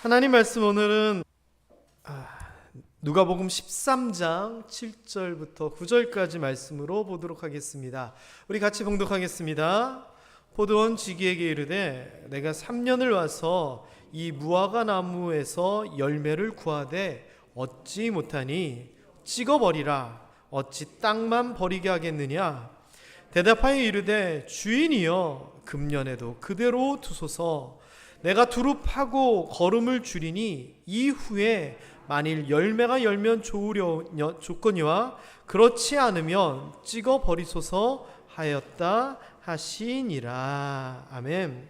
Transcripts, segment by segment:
하나님 말씀 오늘은 누가복음 13장 7절부터 9절까지 말씀으로 보도록 하겠습니다. 우리 같이 봉독하겠습니다. 포도원 지기에게 이르되 내가 3년을 와서 이 무화과 나무에서 열매를 구하되 얻지 못하니 찍어버리라. 어찌 땅만 버리게 하겠느냐. 대답하여 이르되 주인이여 금년에도 그대로 두소서. 내가 두루 파고 거름을 줄이니 이후에 만일 열매가 열면 좋거니와 그렇지 않으면 찍어 버리소서 하였다 하시니라. 아멘.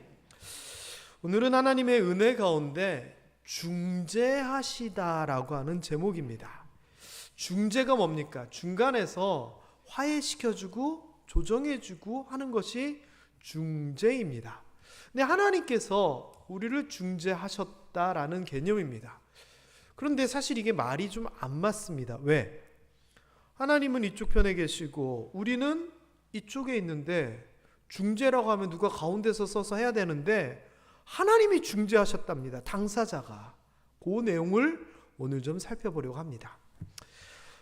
오늘은 하나님의 은혜 가운데 중재하시다라고 하는 제목입니다. 중재가 뭡니까? 중간에서 화해시켜주고 조정해주고 하는 것이 중재입니다. 근데 하나님께서 우리를 중재하셨다라는 개념입니다. 그런데 사실 이게 말이 좀 안 맞습니다. 왜? 하나님은 이쪽 편에 계시고 우리는 이쪽에 있는데 중재라고 하면 누가 가운데서 서서 해야 되는데 하나님이 중재하셨답니다. 당사자가. 그 내용을 오늘 좀 살펴보려고 합니다.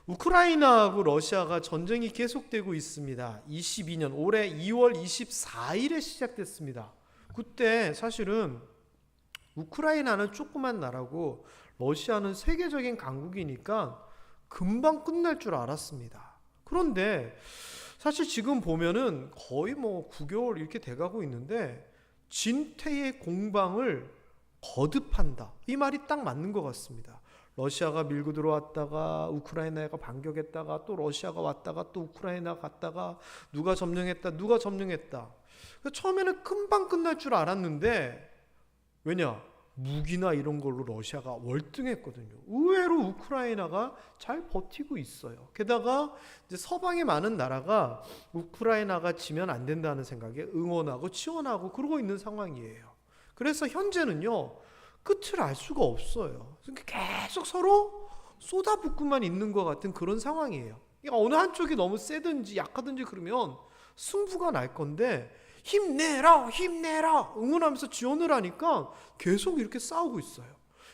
우크라이나하고 러시아가 전쟁이 계속되고 있습니다. 22년 올해 2월 24일에 시작됐습니다. 그때 사실은 우크라이나는 조그만 나라고 러시아는 세계적인 강국이니까 금방 끝날 줄 알았습니다. 그런데 사실 지금 보면은 거의 9개월 이렇게 돼가고 있는데 진퇴의 공방을 거듭한다. 이 말이 딱 맞는 것 같습니다. 러시아가 밀고 들어왔다가 우크라이나가 반격했다가 또 러시아가 왔다가 또 우크라이나 갔다가 누가 점령했다. 처음에는 금방 끝날 줄 알았는데 왜냐? 무기나 이런 걸로 러시아가 월등했거든요. 의외로 우크라이나가 잘 버티고 있어요. 게다가 이제 서방의 많은 나라가 우크라이나가 지면 안 된다는 생각에 응원하고 지원하고 그러고 있는 상황이에요. 그래서 현재는요, 끝을 알 수가 없어요. 계속 서로 쏟아붓고만 있는 것 같은 그런 상황이에요. 그러니까 어느 한쪽이 너무 세든지 약하든지 그러면 승부가 날 건데 힘내라 응원하면서 지원을 하니까 계속 이렇게 싸우고 있어요.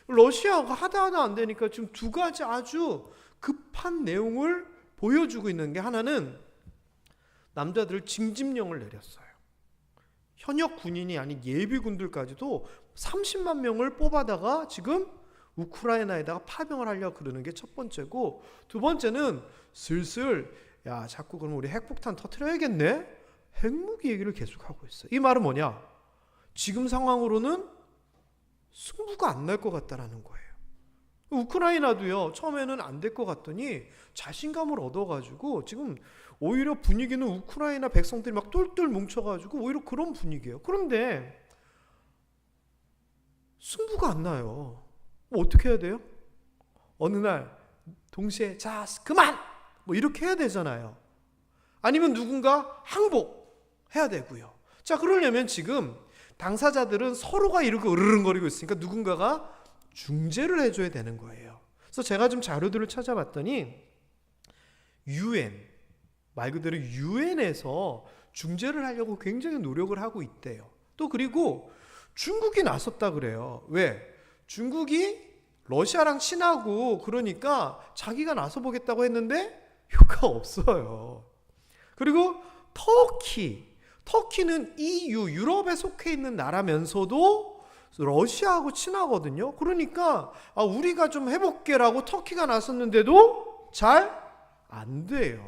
러시아가 하다 안 되니까 지금 두 가지 아주 급한 내용을 보여주고 있는 게 하나는 남자들 징집령을 내렸어요. 현역 군인이 아닌 예비군들까지도 30만 명을 뽑아다가 지금 우크라이나에다가 파병을 하려고 그러는 게 첫 번째고, 두 번째는 슬슬 자꾸 그럼 우리 핵폭탄 터뜨려야겠네? 핵무기 얘기를 계속하고 있어요. 이 말은 뭐냐? 지금 상황으로는 승부가 안 날 것 같다라는 거예요. 우크라이나도요, 처음에는 안 될 것 같더니 자신감을 얻어가지고 지금 오히려 분위기는 우크라이나 백성들이 막 똘똘 뭉쳐가지고 오히려 그런 분위기예요. 그런데 승부가 안 나요. 어떻게 해야 돼요? 어느 날 동시에 자 그만! 이렇게 해야 되잖아요. 아니면 누군가 항복해야 되고요. 자, 그러려면 지금 당사자들은 서로가 이렇게 으르렁거리고 있으니까 누군가가 중재를 해줘야 되는 거예요. 그래서 제가 좀 자료들을 찾아봤더니 말 그대로 유엔에서 중재를 하려고 굉장히 노력을 하고 있대요. 또 그리고 중국이 나섰다 그래요. 왜? 중국이 러시아랑 친하고 그러니까 자기가 나서보겠다고 했는데 효과가 없어요. 그리고 터키는 EU, 유럽에 속해 있는 나라면서도 러시아하고 친하거든요. 그러니까 우리가 좀 해볼게라고 터키가 나섰는데도 잘 안 돼요.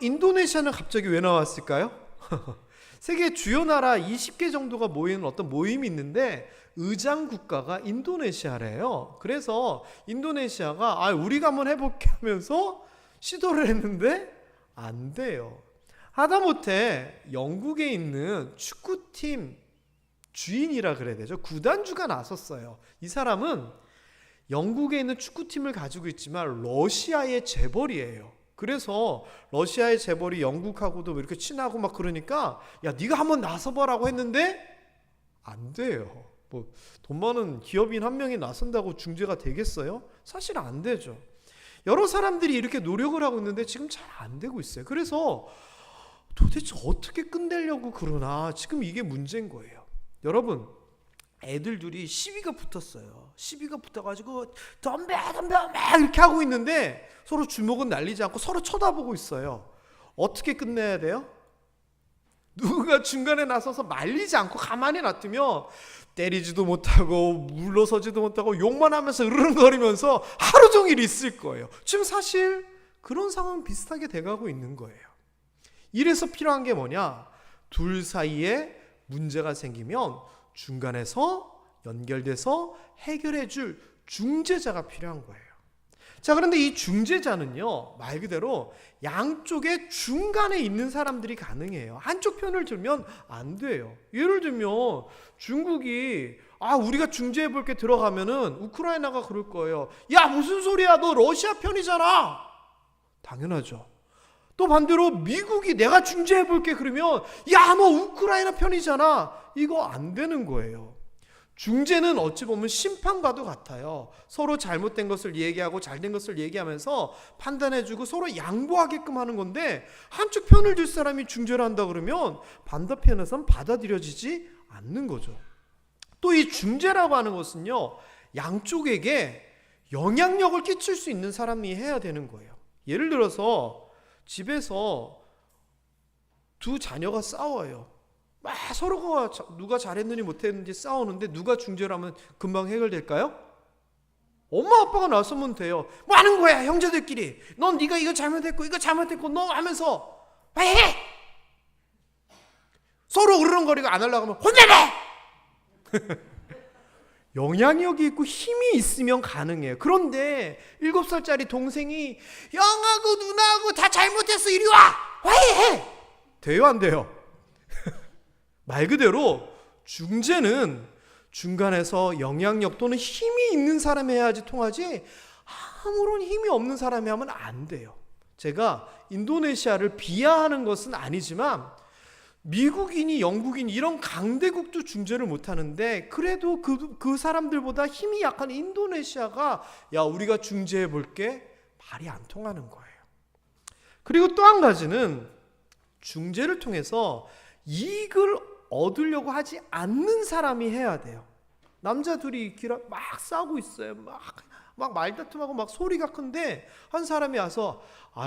인도네시아는 갑자기 왜 나왔을까요? 세계 주요 나라 20개 정도가 모이는 어떤 모임이 있는데 의장 국가가 인도네시아래요. 그래서 인도네시아가 우리가 한번 해볼게 하면서 시도를 했는데 안 돼요. 하다못해 영국에 있는 축구팀 주인이라 그래야 되죠. 구단주가 나섰어요. 이 사람은 영국에 있는 축구팀을 가지고 있지만 러시아의 재벌이에요. 그래서 러시아의 재벌이 영국하고도 이렇게 친하고 막 그러니까 네가 한번 나서봐라고 했는데 안 돼요. 돈 많은 기업인 한 명이 나선다고 중재가 되겠어요? 사실 안 되죠. 여러 사람들이 이렇게 노력을 하고 있는데 지금 잘 안 되고 있어요. 그래서 도대체 어떻게 끝내려고 그러나 지금 이게 문제인 거예요. 여러분, 애들 둘이 시비가 붙었어요. 시비가 붙어가지고 덤벼 막 이렇게 하고 있는데 서로 주먹은 날리지 않고 서로 쳐다보고 있어요. 어떻게 끝내야 돼요? 누가 중간에 나서서 말리지 않고 가만히 놔두면 때리지도 못하고 물러서지도 못하고 욕만 하면서 으르렁거리면서 하루 종일 있을 거예요. 지금 사실 그런 상황 비슷하게 돼가고 있는 거예요. 이래서 필요한 게 뭐냐? 둘 사이에 문제가 생기면 중간에서 연결돼서 해결해 줄 중재자가 필요한 거예요. 자, 그런데 이 중재자는요, 말 그대로 양쪽의 중간에 있는 사람들이 가능해요. 한쪽 편을 들면 안 돼요. 예를 들면 중국이 우리가 중재해 볼게 들어가면은 우크라이나가 그럴 거예요. 야, 무슨 소리야? 너 러시아 편이잖아. 당연하죠. 또 반대로 미국이 내가 중재해 볼게 그러면 야, 너 우크라이나 편이잖아. 이거 안 되는 거예요. 중재는 어찌 보면 심판과도 같아요. 서로 잘못된 것을 얘기하고 잘된 것을 얘기하면서 판단해주고 서로 양보하게끔 하는 건데, 한쪽 편을 들 사람이 중재를 한다 그러면 반대편에선 받아들여지지 않는 거죠. 또 이 중재라고 하는 것은요, 양쪽에게 영향력을 끼칠 수 있는 사람이 해야 되는 거예요. 예를 들어서 집에서 두 자녀가 싸워요. 막 서로가 누가 잘했느니 못했는지 싸우는데 누가 중재를 하면 금방 해결될까요? 엄마 아빠가 나서면 돼요. 뭐 하는 거야 형제들끼리. 넌 네가 이거 잘못했고 이거 잘못했고 너 하면서 왜 해? 서로 으르렁거리고 안 하려고 하면 혼내래. 영향력이 있고 힘이 있으면 가능해요. 그런데 7살짜리 동생이 형하고 누나하고 다 잘못했어 이리 와. 왜 해? 돼요 안 돼요? 말 그대로 중재는 중간에서 영향력 또는 힘이 있는 사람이 해야지 통하지, 아무런 힘이 없는 사람이 하면 안 돼요. 제가 인도네시아를 비하하는 것은 아니지만 미국인이 영국인이 이런 강대국도 중재를 못하는데 그래도 그 사람들보다 힘이 약한 인도네시아가 야 우리가 중재해 볼게 말이 안 통하는 거예요. 그리고 또 한 가지는 중재를 통해서 이익을 얻으려고 하지 않는 사람이 해야 돼요. 남자 둘이 막 싸우고 있어요. 막 말다툼하고 막 소리가 큰데 한 사람이 와서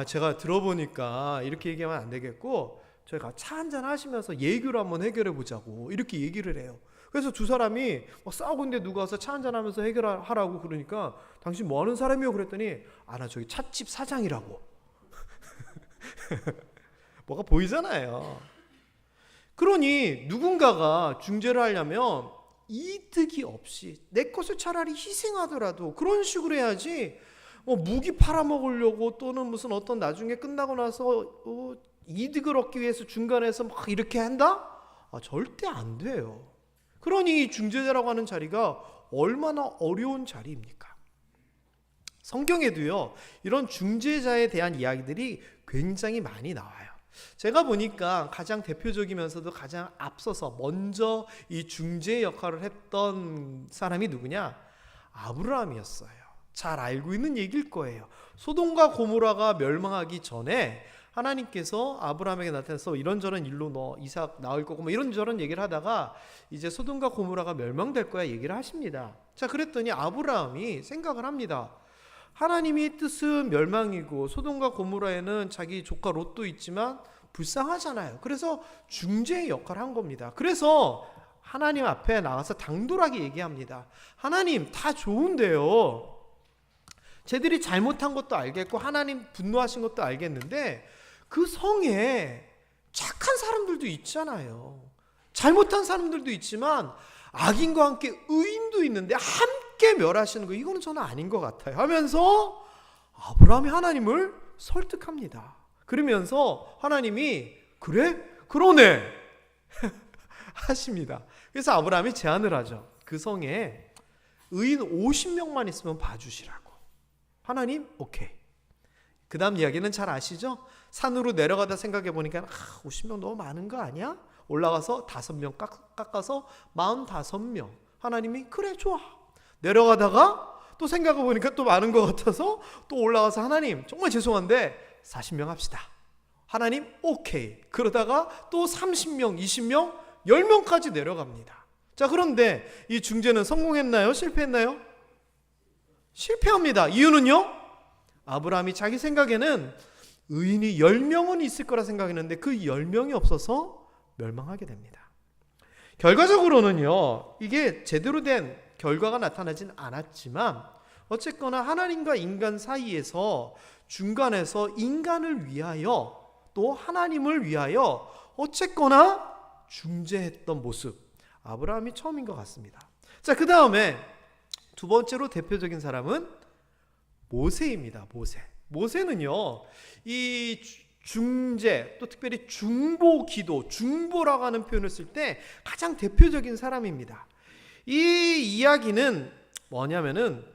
제가 들어보니까 이렇게 얘기하면 안 되겠고 저희가 차 한잔 하시면서 얘기를 한번 해결해 보자고 이렇게 얘기를 해요. 그래서 두 사람이 막 싸우고 있는데 누가 와서 차 한잔 하면서 해결하라고 그러니까 당신 뭐 하는 사람이요? 그랬더니 나 저기 찻집 사장이라고. 뭐가 보이잖아요. 그러니 누군가가 중재를 하려면 이득이 없이 내 것을 차라리 희생하더라도 그런 식으로 해야지 무기 팔아먹으려고 또는 무슨 어떤 나중에 끝나고 나서 이득을 얻기 위해서 중간에서 막 이렇게 한다? 절대 안 돼요. 그러니 중재자라고 하는 자리가 얼마나 어려운 자리입니까? 성경에도요 이런 중재자에 대한 이야기들이 굉장히 많이 나와요. 제가 보니까 가장 대표적이면서도 가장 앞서서 먼저 이 중재 역할을 했던 사람이 누구냐? 아브라함이었어요. 잘 알고 있는 얘기일 거예요. 소돔과 고모라가 멸망하기 전에 하나님께서 아브라함에게 나타나서 이런저런 일로 너 이삭 낳을 거고 뭐 이런저런 얘기를 하다가 이제 소돔과 고모라가 멸망될 거야 얘기를 하십니다. 자, 그랬더니 아브라함이 생각을 합니다. 하나님의 뜻은 멸망이고 소돔과 고모라에는 자기 조카 롯도 있지만 불쌍하잖아요. 그래서 중재의 역할을 한 겁니다. 그래서 하나님 앞에 나가서 당돌하게 얘기합니다. 하나님 다 좋은데요. 쟤들이 잘못한 것도 알겠고 하나님 분노하신 것도 알겠는데 그 성에 착한 사람들도 있잖아요. 잘못한 사람들도 있지만 악인과 함께 의인도 있는데 함께 멸하시는 거 이거는 저는 아닌 것 같아요 하면서 아브라함이 하나님을 설득합니다. 그러면서 하나님이 그래? 그러네 하십니다. 그래서 아브라함이 제안을 하죠. 그 성에 의인 50명만 있으면 봐주시라고. 하나님 오케이. 그 다음 이야기는 잘 아시죠? 산으로 내려가다 생각해 보니까 50명 너무 많은 거 아니야? 올라가서 5명 깎아서 45명. 하나님이 그래 좋아. 내려가다가 또 생각해 보니까 또 많은 것 같아서 또 올라가서 하나님 정말 죄송한데 40명 합시다. 하나님 오케이. 그러다가 또 30명, 20명, 10명까지 내려갑니다. 자, 그런데 이 중재는 성공했나요? 실패했나요? 실패합니다. 이유는요? 아브라함이 자기 생각에는 의인이 10명은 있을 거라 생각했는데 그 10명이 없어서 멸망하게 됩니다. 결과적으로는요, 이게 제대로 된 결과가 나타나진 않았지만 어쨌거나 하나님과 인간 사이에서 중간에서 인간을 위하여 또 하나님을 위하여 어쨌거나 중재했던 모습, 아브라함이 처음인 것 같습니다. 자, 그 다음에 두 번째로 대표적인 사람은 모세입니다. 모세는요, 이 중재, 또 특별히 중보 기도, 중보라고 하는 표현을 쓸 때 가장 대표적인 사람입니다. 이 이야기는 뭐냐면은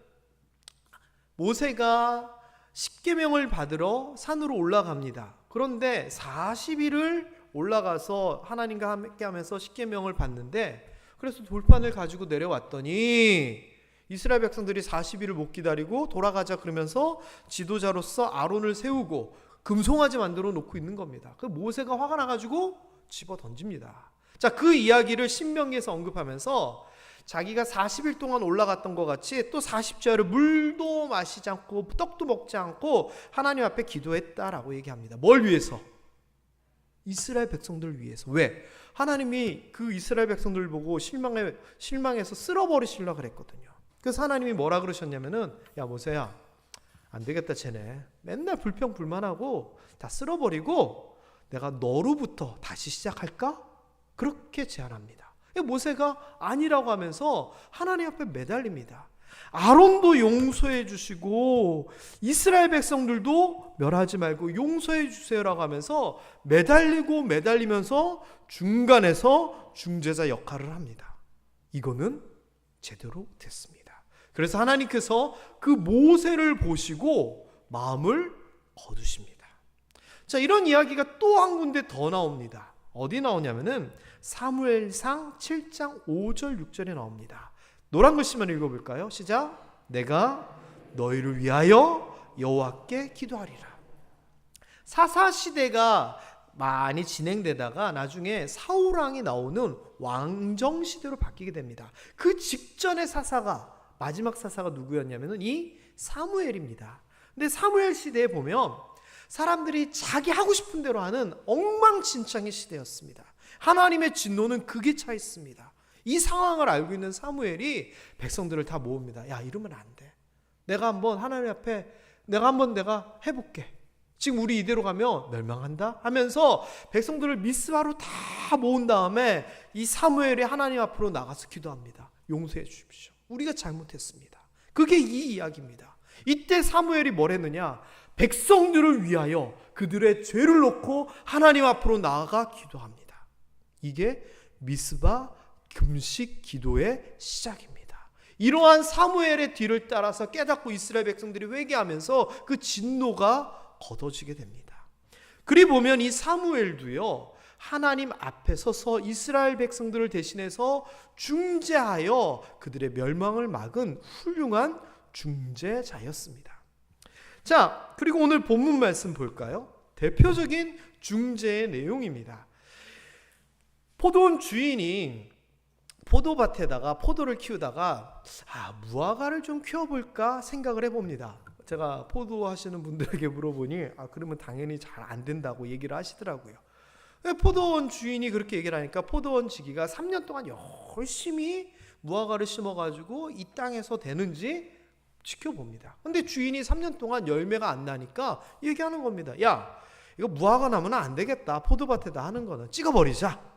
모세가 십계명을 받으러 산으로 올라갑니다. 그런데 40일을 올라가서 하나님과 함께 하면서 십계명을 받는데, 그래서 돌판을 가지고 내려왔더니 이스라엘 백성들이 40일을 못 기다리고 돌아가자 그러면서 지도자로서 아론을 세우고 금송아지 만들어 놓고 있는 겁니다. 그 모세가 화가 나가지고 집어 던집니다. 자, 그 이야기를 신명기에서 언급하면서 자기가 40일 동안 올라갔던 것 같이 또 40자를 물도 마시지 않고 떡도 먹지 않고 하나님 앞에 기도했다라고 얘기합니다. 뭘 위해서? 이스라엘 백성들을 위해서. 왜? 하나님이 그 이스라엘 백성들을 보고 실망해서 쓸어버리시려고 그랬거든요. 그래서 하나님이 뭐라 그러셨냐면은, 야 모세야, 안 되겠다, 쟤네 맨날 불평불만하고 다 쓸어버리고 내가 너로부터 다시 시작할까? 그렇게 제안합니다. 모세가 아니라고 하면서 하나님 앞에 매달립니다. 아론도 용서해 주시고 이스라엘 백성들도 멸하지 말고 용서해 주세요라고 하면서 매달리면서 중간에서 중재자 역할을 합니다. 이거는 제대로 됐습니다. 그래서 하나님께서 그 모세를 보시고 마음을 거두십니다. 자, 이런 이야기가 또 한 군데 더 나옵니다. 어디 나오냐면은 사무엘상 7장 5절 6절에 나옵니다. 노란 글씨만 읽어볼까요? 시작. 내가 너희를 위하여 여호와께 기도하리라. 사사시대가 많이 진행되다가 나중에 사울왕이 나오는 왕정시대로 바뀌게 됩니다. 그 직전의 마지막 사사가 누구였냐면 이 사무엘입니다. 근데 사무엘 시대에 보면 사람들이 자기 하고 싶은 대로 하는 엉망진창의 시대였습니다. 하나님의 진노는 극에 차 있습니다. 이 상황을 알고 있는 사무엘이 백성들을 다 모읍니다. 야, 이러면 안 돼. 내가 한번 하나님 앞에 내가 해볼게. 지금 우리 이대로 가면 멸망한다 하면서 백성들을 미스바로 다 모은 다음에 이 사무엘이 하나님 앞으로 나가서 기도합니다. 용서해 주십시오. 우리가 잘못했습니다. 그게 이 이야기입니다. 이때 사무엘이 뭘 했느냐? 백성들을 위하여 그들의 죄를 놓고 하나님 앞으로 나아가 기도합니다. 이게 미스바 금식 기도의 시작입니다. 이러한 사무엘의 뒤를 따라서 깨닫고 이스라엘 백성들이 회개하면서 그 진노가 걷어지게 됩니다. 그리 보면 이 사무엘도요, 하나님 앞에 서서 이스라엘 백성들을 대신해서 중재하여 그들의 멸망을 막은 훌륭한 중재자였습니다. 자, 그리고 오늘 본문 말씀 볼까요? 대표적인 중재의 내용입니다. 포도원 주인이 포도밭에다가 포도를 키우다가 무화과를 좀 키워볼까 생각을 해봅니다. 제가 포도 하시는 분들에게 물어보니 그러면 당연히 잘 안 된다고 얘기를 하시더라고요. 포도원 주인이 그렇게 얘기를 하니까 포도원 지기가 3년 동안 열심히 무화과를 심어가지고 이 땅에서 되는지 지켜봅니다. 근데 주인이 3년 동안 열매가 안 나니까 얘기하는 겁니다. 야, 이거 무화과 나무는 안 되겠다. 포도밭에다 하는 거는 찍어버리자.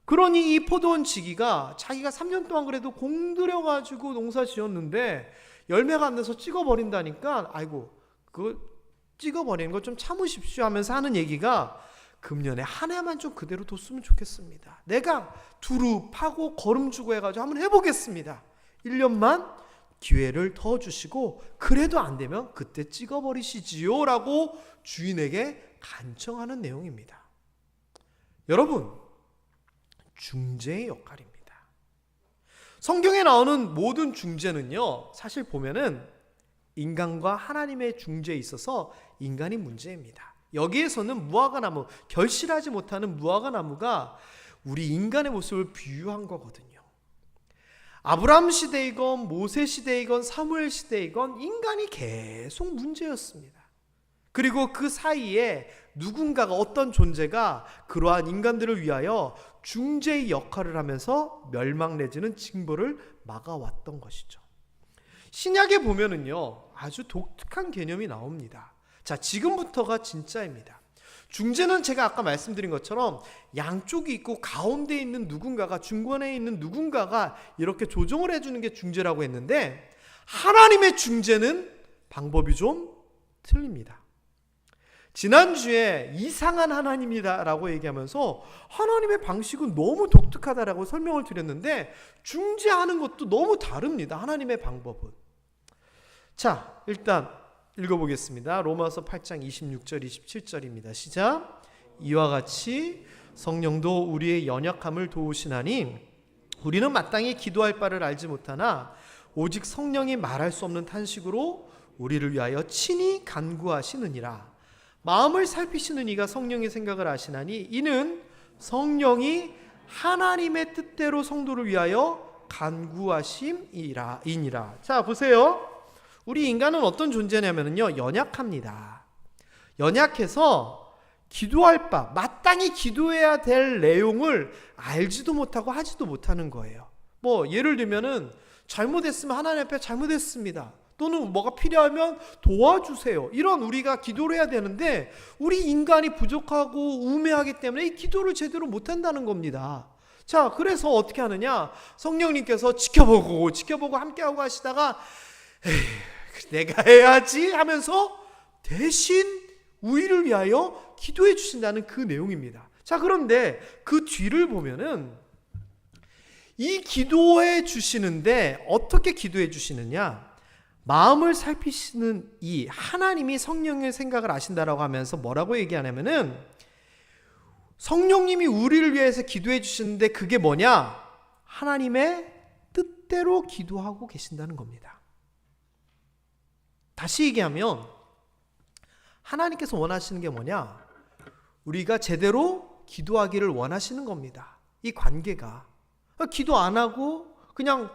그러니 이 포도원 지기가 자기가 3년 동안 그래도 공들여가지고 농사 지었는데 열매가 안 나서 찍어버린다니까, 아이고 그거 찍어버리는 거 좀 참으십시오 하면서 하는 얘기가, 금년에 한 해만 좀 그대로 뒀으면 좋겠습니다. 내가 두루 파고 거름 주고 해가지고 한번 해보겠습니다. 1년만 기회를 더 주시고 그래도 안 되면 그때 찍어버리시지요 라고 주인에게 간청하는 내용입니다. 여러분, 중재의 역할입니다. 성경에 나오는 모든 중재는요, 사실 보면은 인간과 하나님의 중재에 있어서 인간이 문제입니다. 여기에서는 무화과나무, 결실하지 못하는 무화과나무가 우리 인간의 모습을 비유한 거거든요. 아브라함 시대이건 모세 시대이건 사무엘 시대이건 인간이 계속 문제였습니다. 그리고 그 사이에 누군가가, 어떤 존재가 그러한 인간들을 위하여 중재의 역할을 하면서 멸망 내지는 징벌을 막아왔던 것이죠. 신약에 보면은요, 아주 독특한 개념이 나옵니다. 자, 지금부터가 진짜입니다. 중재는 제가 아까 말씀드린 것처럼 양쪽이 있고 가운데 있는 누군가가, 중간에 있는 누군가가 이렇게 조정을 해주는 게 중재라고 했는데, 하나님의 중재는 방법이 좀 틀립니다. 지난주에 이상한 하나님이다라고 얘기하면서 하나님의 방식은 너무 독특하다라고 설명을 드렸는데, 중재하는 것도 너무 다릅니다. 하나님의 방법은. 자, 일단 읽어보겠습니다. 로마서 8장 26절 27절입니다. 시작. 이와 같이 성령도 우리의 연약함을 도우시나니 우리는 마땅히 기도할 바를 알지 못하나 오직 성령이 말할 수 없는 탄식으로 우리를 위하여 친히 간구하시느니라. 마음을 살피시는 이가 성령의 생각을 아시나니 이는 성령이 하나님의 뜻대로 성도를 위하여 간구하심이니라. 자, 보세요. 우리 인간은 어떤 존재냐면요, 연약합니다. 연약해서 기도할 바, 마땅히 기도해야 될 내용을 알지도 못하고 하지도 못하는 거예요. 뭐 예를 들면은 잘못했으면 하나님 앞에 잘못했습니다, 또는 뭐가 필요하면 도와주세요, 이런 우리가 기도를 해야 되는데 우리 인간이 부족하고 우매하기 때문에 이 기도를 제대로 못한다는 겁니다. 자, 그래서 어떻게 하느냐, 성령님께서 지켜보고 함께하고 하시다가 내가 해야지 하면서 대신 우리를 위하여 기도해 주신다는 그 내용입니다. 자, 그런데 그 뒤를 보면은 이 기도해 주시는데 어떻게 기도해 주시느냐, 마음을 살피시는 이 하나님이 성령의 생각을 아신다라고 하면서 뭐라고 얘기하냐면은 성령님이 우리를 위해서 기도해 주시는데 그게 뭐냐, 하나님의 뜻대로 기도하고 계신다는 겁니다. 다시 얘기하면 하나님께서 원하시는 게 뭐냐, 우리가 제대로 기도하기를 원하시는 겁니다. 이 관계가 기도 안 하고 그냥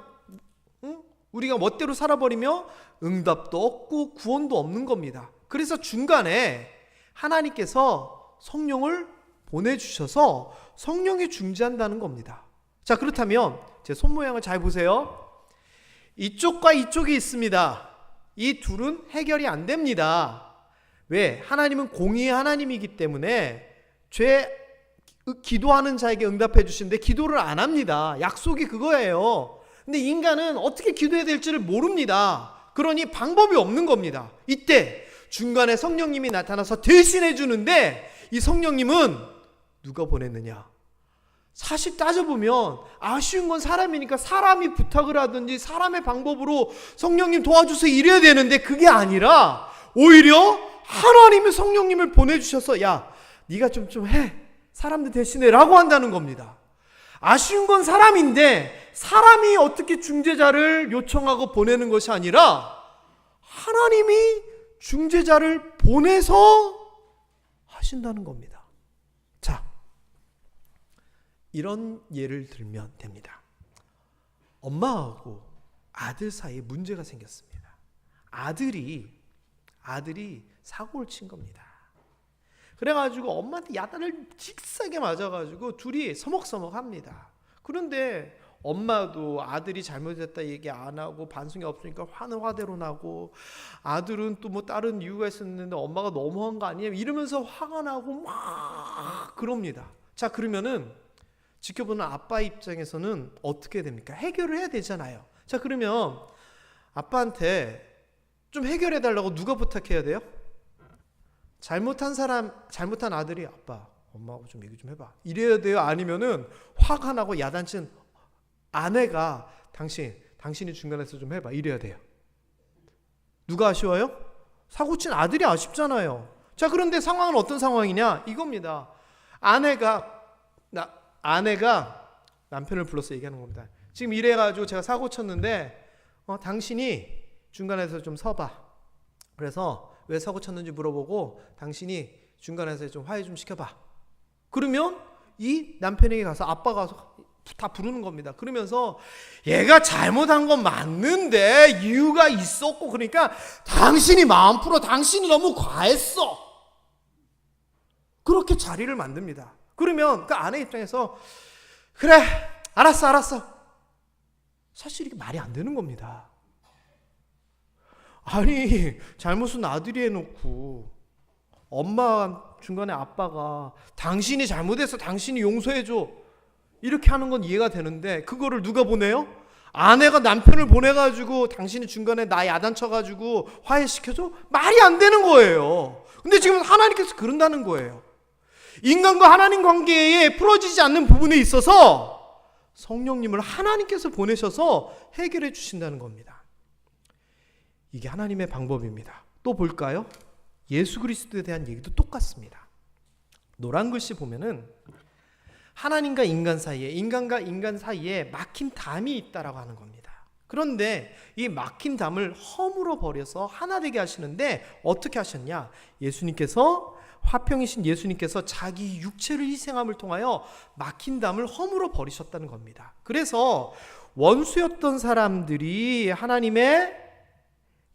우리가 멋대로 살아버리며 응답도 없고 구원도 없는 겁니다. 그래서 중간에 하나님께서 성령을 보내주셔서 성령이 중재한다는 겁니다. 자, 그렇다면 제 손 모양을 잘 보세요. 이쪽과 이쪽이 있습니다. 이 둘은 해결이 안 됩니다. 왜? 하나님은 공의의 하나님이기 때문에 기도하는 자에게 응답해 주시는데 기도를 안 합니다. 약속이 그거예요. 근데 인간은 어떻게 기도해야 될지를 모릅니다. 그러니 방법이 없는 겁니다. 이때 중간에 성령님이 나타나서 대신해 주는데 이 성령님은 누가 보냈느냐? 사실 따져보면 아쉬운 건 사람이니까 사람이 부탁을 하든지 사람의 방법으로 성령님 도와주세요 이래야 되는데 그게 아니라 오히려 하나님이 성령님을 보내주셔서 야, 네가 좀 해, 사람들 대신해 라고 한다는 겁니다. 아쉬운 건 사람인데 사람이 어떻게 중재자를 요청하고 보내는 것이 아니라 하나님이 중재자를 보내서 하신다는 겁니다. 자, 이런 예를 들면 됩니다. 엄마하고 아들 사이에 문제가 생겼습니다. 아들이 사고를 친 겁니다. 그래가지고 엄마한테 야단을 직사게 맞아가지고 둘이 서먹서먹합니다. 그런데 엄마도 아들이 잘못했다 얘기 안 하고 반성이 없으니까 화는 화대로 나고, 아들은 또 뭐 다른 이유가 있었는데 엄마가 너무한 거 아니에요 이러면서 화가 나고 막 그럽니다. 자, 그러면은 지켜보는 아빠 입장에서는 어떻게 됩니까? 해결을 해야 되잖아요. 자, 그러면 아빠한테 좀 해결해 달라고 누가 부탁해야 돼요? 잘못한 아들이 아빠, 엄마하고 좀 얘기 좀 해봐 이래야 돼요? 아니면은 화가 나고 야단친 아내가 당신이 중간에서 좀 해봐 이래야 돼요? 누가 아쉬워요? 사고친 아들이 아쉽잖아요. 자, 그런데 상황은 어떤 상황이냐 이겁니다. 아내가 남편을 불러서 얘기하는 겁니다. 지금 이래가지고 제가 사고 쳤는데 당신이 중간에서 좀 서봐. 그래서 왜 사고 쳤는지 물어보고 당신이 중간에서 좀 화해 좀 시켜봐. 그러면 이 남편에게 가서 아빠가 다 부르는 겁니다. 그러면서 얘가 잘못한 건 맞는데 이유가 있었고, 그러니까 당신이 마음 풀어, 당신이 너무 과했어. 그렇게 자리를 만듭니다. 그러면 그 아내 입장에서 그래 알았어. 사실 이게 말이 안 되는 겁니다. 아니 잘못은 아들이 해놓고 엄마 중간에 아빠가 당신이 잘못해서 당신이 용서해줘 이렇게 하는 건 이해가 되는데, 그거를 누가 보내요? 아내가 남편을 보내가지고 당신이 중간에 나 야단쳐가지고 화해시켜줘? 말이 안 되는 거예요. 근데 지금 하나님께서 그런다는 거예요. 인간과 하나님 관계에 풀어지지 않는 부분에 있어서 성령님을 하나님께서 보내셔서 해결해 주신다는 겁니다. 이게 하나님의 방법입니다. 또 볼까요? 예수 그리스도에 대한 얘기도 똑같습니다. 노란 글씨 보면은 하나님과 인간 사이에, 인간과 인간 사이에 막힌 담이 있다라고 하는 겁니다. 그런데 이 막힌 담을 허물어 버려서 하나 되게 하시는데 어떻게 하셨냐? 예수님께서, 화평이신 예수님께서 자기 육체를 희생함을 통하여 막힌 담을 허물어 버리셨다는 겁니다. 그래서 원수였던 사람들이 하나님의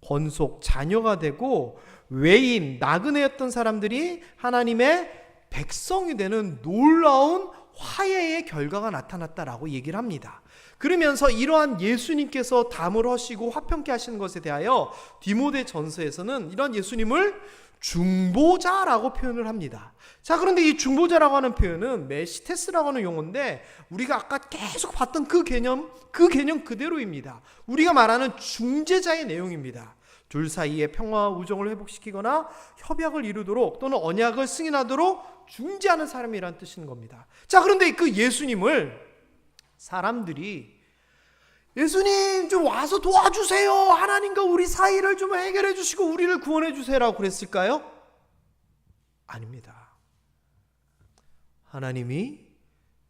권속 자녀가 되고, 외인 나그네였던 사람들이 하나님의 백성이 되는 놀라운 화해의 결과가 나타났다라고 얘기를 합니다. 그러면서 이러한 예수님께서 담을 허시고 화평케 하시는 것에 대하여 디모데 전서에서는 이런 예수님을 중보자라고 표현을 합니다. 자, 그런데 이 중보자라고 하는 표현은 메시테스라고 하는 용어인데, 우리가 아까 계속 봤던 그 개념 그대로입니다. 우리가 말하는 중재자의 내용입니다. 둘 사이의 평화와 우정을 회복시키거나 협약을 이루도록 또는 언약을 승인하도록 중재하는 사람이라는 뜻인 겁니다. 자, 그런데 그 예수님을 사람들이 예수님 좀 와서 도와주세요, 하나님과 우리 사이를 좀 해결해 주시고 우리를 구원해 주세요라고 그랬을까요? 아닙니다. 하나님이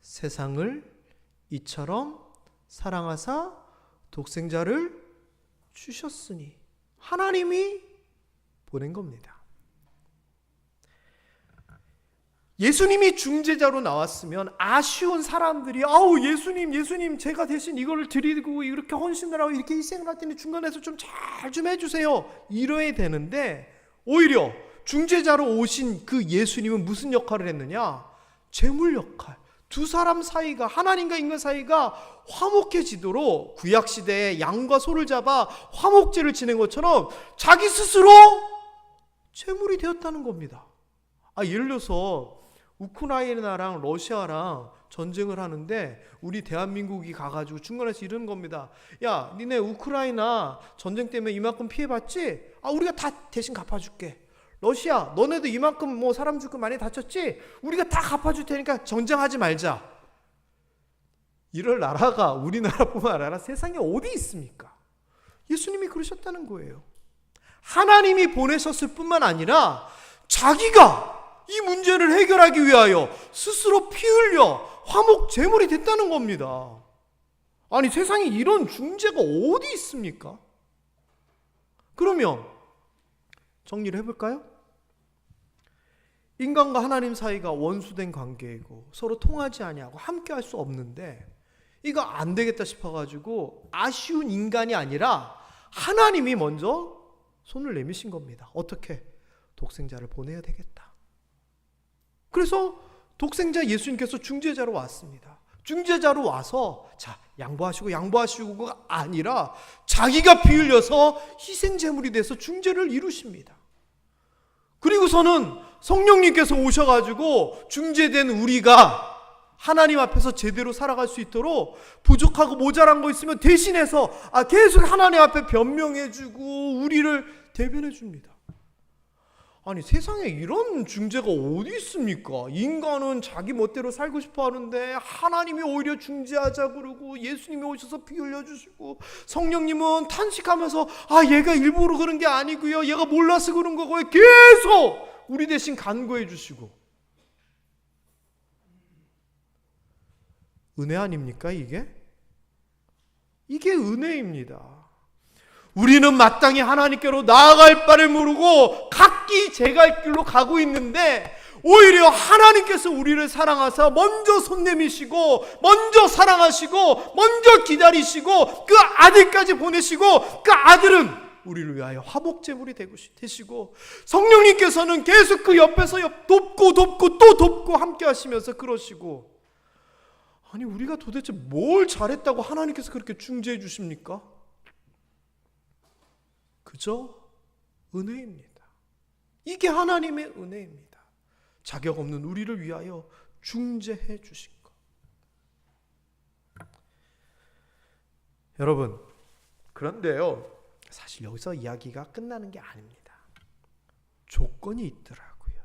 세상을 이처럼 사랑하사 독생자를 주셨으니 하나님이 보낸 겁니다. 예수님이 중재자로 나왔으면 아쉬운 사람들이 예수님 제가 대신 이걸 드리고 이렇게 헌신을 하고 이렇게 희생을 할 테니 중간에서 좀 잘 좀 해주세요 이래야 되는데, 오히려 중재자로 오신 그 예수님은 무슨 역할을 했느냐? 제물 역할. 두 사람 사이가, 하나님과 인간 사이가 화목해지도록 구약시대에 양과 소를 잡아 화목제를 지낸 것처럼 자기 스스로 제물이 되었다는 겁니다. 예를 들어서 우크라이나랑 러시아랑 전쟁을 하는데 우리 대한민국이 가가지고 중간에서 이러는 겁니다. 야, 니네 우크라이나 전쟁 때문에 이만큼 피해봤지? 우리가 다 대신 갚아줄게. 러시아, 너네도 이만큼 사람 죽고 많이 다쳤지? 우리가 다 갚아줄 테니까 전쟁하지 말자. 이럴 나라가 우리나라뿐만 아니라 세상에 어디 있습니까? 예수님이 그러셨다는 거예요. 하나님이 보내셨을 뿐만 아니라 자기가 이 문제를 해결하기 위하여 스스로 피 흘려 화목 제물이 됐다는 겁니다. 아니, 세상에 이런 중재가 어디 있습니까? 그러면 정리를 해볼까요? 인간과 하나님 사이가 원수된 관계이고 서로 통하지 아니하고 함께 할 수 없는데, 이거 안 되겠다 싶어가지고 아쉬운 인간이 아니라 하나님이 먼저 손을 내미신 겁니다. 어떻게? 독생자를 보내야 되겠다. 그래서 독생자 예수님께서 중재자로 왔습니다. 중재자로 와서 양보하시고가 아니라 자기가 피 흘려서 희생제물이 돼서 중재를 이루십니다. 그리고서는 성령님께서 오셔가지고 중재된 우리가 하나님 앞에서 제대로 살아갈 수 있도록 부족하고 모자란 거 있으면 대신해서 계속 하나님 앞에 변명해주고 우리를 대변해줍니다. 아니, 세상에 이런 중재가 어디 있습니까? 인간은 자기 멋대로 살고 싶어 하는데 하나님이 오히려 중재하자 그러고, 예수님이 오셔서 피 흘려주시고, 성령님은 탄식하면서 얘가 일부러 그런 게 아니고요, 얘가 몰라서 그런 거고요, 계속 우리 대신 간구해 주시고. 은혜 아닙니까 이게? 이게 은혜입니다. 우리는 마땅히 하나님께로 나아갈 바를 모르고 각기 제 갈 길로 가고 있는데, 오히려 하나님께서 우리를 사랑하사 먼저 손 내미시고 먼저 사랑하시고 먼저 기다리시고 그 아들까지 보내시고 그 아들은 우리를 위하여 화목제물이 되시고 성령님께서는 계속 그 옆에서 돕고 또 돕고 함께 하시면서 그러시고, 아니 우리가 도대체 뭘 잘했다고 하나님께서 그렇게 중재해 주십니까? 그저 은혜입니다. 이게 하나님의 은혜입니다. 자격 없는 우리를 위하여 중재해 주신 것. 여러분, 그런데요, 사실 여기서 이야기가 끝나는 게 아닙니다. 조건이 있더라고요.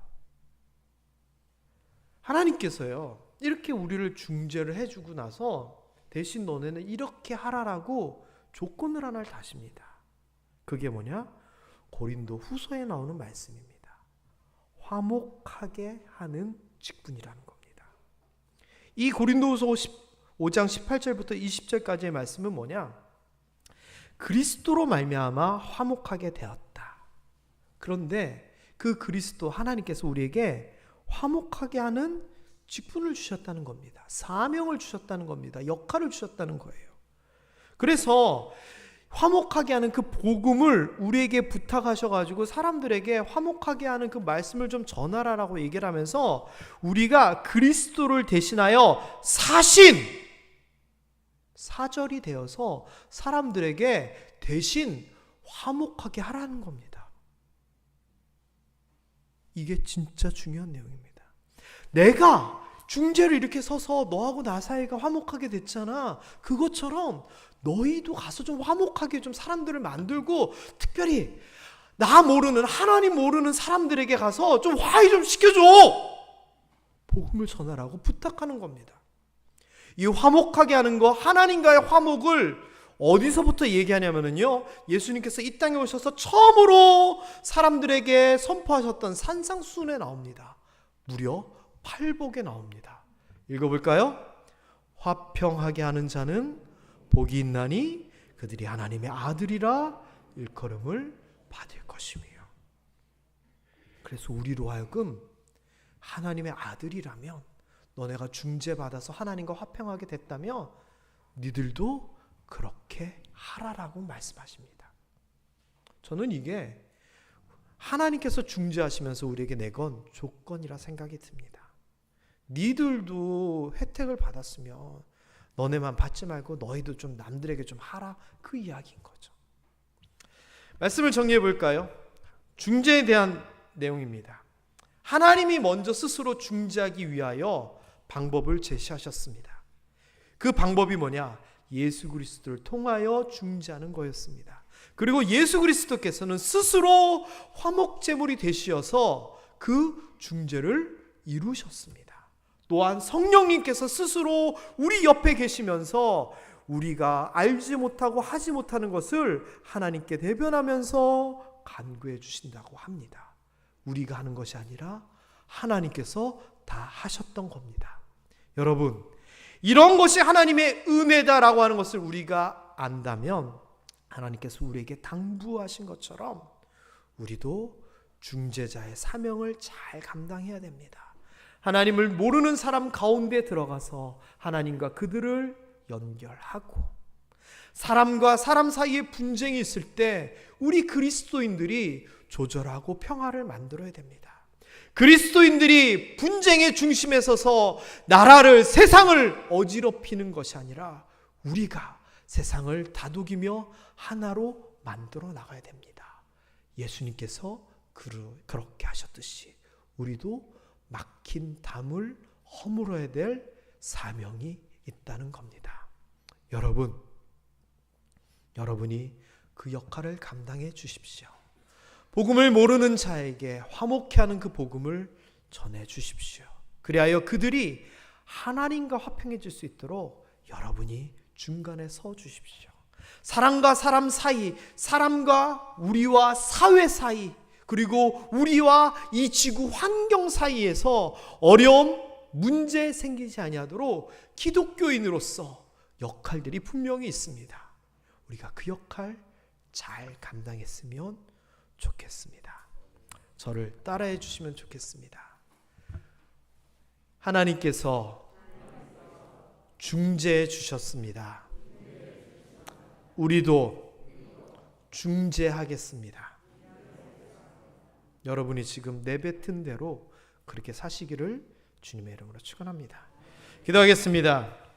하나님께서요, 이렇게 우리를 중재를 해주고 나서 대신 너네는 이렇게 하라라고 조건을 하나를 다십니다. 그게 뭐냐? 고린도 후서에 나오는 말씀입니다. 화목하게 하는 직분이라는 겁니다. 이 고린도후서 5장 18절부터 20절까지의 말씀은 뭐냐? 그리스도로 말미암아 화목하게 되었다. 그런데 그 그리스도 하나님께서 우리에게 화목하게 하는 직분을 주셨다는 겁니다. 사명을 주셨다는 겁니다. 역할을 주셨다는 거예요. 그래서 화목하게 하는 그 복음을 우리에게 부탁하셔가지고 사람들에게 화목하게 하는 그 말씀을 좀 전하라라고 얘기를 하면서 우리가 그리스도를 대신하여 사절이 되어서 사람들에게 대신 화목하게 하라는 겁니다. 이게 진짜 중요한 내용입니다. 내가 중재를 이렇게 서서 너하고 나 사이가 화목하게 됐잖아. 그것처럼 너희도 가서 좀 화목하게 좀 사람들을 만들고, 특별히 나 모르는, 하나님 모르는 사람들에게 가서 좀 화해 좀 시켜줘. 복음을 전하라고 부탁하는 겁니다. 이 화목하게 하는 거, 하나님과의 화목을 어디서부터 얘기하냐면요, 예수님께서 이 땅에 오셔서 처음으로 사람들에게 선포하셨던 산상수훈에 나옵니다. 무려 8복에 나옵니다. 읽어볼까요? 화평하게 하는 자는 복이 있나니 그들이 하나님의 아들이라 일컬음을 받을 것이며. 그래서 우리로 하여금 하나님의 아들이라면, 너네가 중재받아서 하나님과 화평하게 됐다면 니들도 그렇게 하라라고 말씀하십니다. 저는 이게 하나님께서 중재하시면서 우리에게 내건 조건이라 생각이 듭니다. 니들도 혜택을 받았으면 너네만 받지 말고 너희도 좀 남들에게 좀 하라, 그 이야기인 거죠. 말씀을 정리해 볼까요? 중재에 대한 내용입니다. 하나님이 먼저 스스로 중재하기 위하여 방법을 제시하셨습니다. 그 방법이 뭐냐? 예수 그리스도를 통하여 중재하는 거였습니다. 그리고 예수 그리스도께서는 스스로 화목제물이 되시어서 그 중재를 이루셨습니다. 또한 성령님께서 스스로 우리 옆에 계시면서 우리가 알지 못하고 하지 못하는 것을 하나님께 대변하면서 간구해 주신다고 합니다. 우리가 하는 것이 아니라 하나님께서 다 하셨던 겁니다. 여러분, 이런 것이 하나님의 은혜다라고 하는 것을 우리가 안다면 하나님께서 우리에게 당부하신 것처럼 우리도 중재자의 사명을 잘 감당해야 됩니다. 하나님을 모르는 사람 가운데 들어가서 하나님과 그들을 연결하고, 사람과 사람 사이에 분쟁이 있을 때 우리 그리스도인들이 조절하고 평화를 만들어야 됩니다. 그리스도인들이 분쟁의 중심에 서서 나라를, 세상을 어지럽히는 것이 아니라 우리가 세상을 다독이며 하나로 만들어 나가야 됩니다. 예수님께서 그렇게 하셨듯이 우리도 막힌 담을 허물어야 될 사명이 있다는 겁니다. 여러분이 그 역할을 감당해 주십시오. 복음을 모르는 자에게 화목케 하는 그 복음을 전해 주십시오. 그리하여 그들이 하나님과 화평해질 수 있도록 여러분이 중간에 서 주십시오. 사람과 사람 사이, 사람과 우리와 사회 사이, 그리고 우리와 이 지구 환경 사이에서 어려움, 문제 생기지 아니하도록 기독교인으로서 역할들이 분명히 있습니다. 우리가 그 역할 잘 감당했으면 좋겠습니다. 저를 따라해 주시면 좋겠습니다. 하나님께서 중재해 주셨습니다. 우리도 중재하겠습니다. 여러분이 지금 내뱉은 대로 그렇게 사시기를 주님의 이름으로 축원합니다. 기도하겠습니다.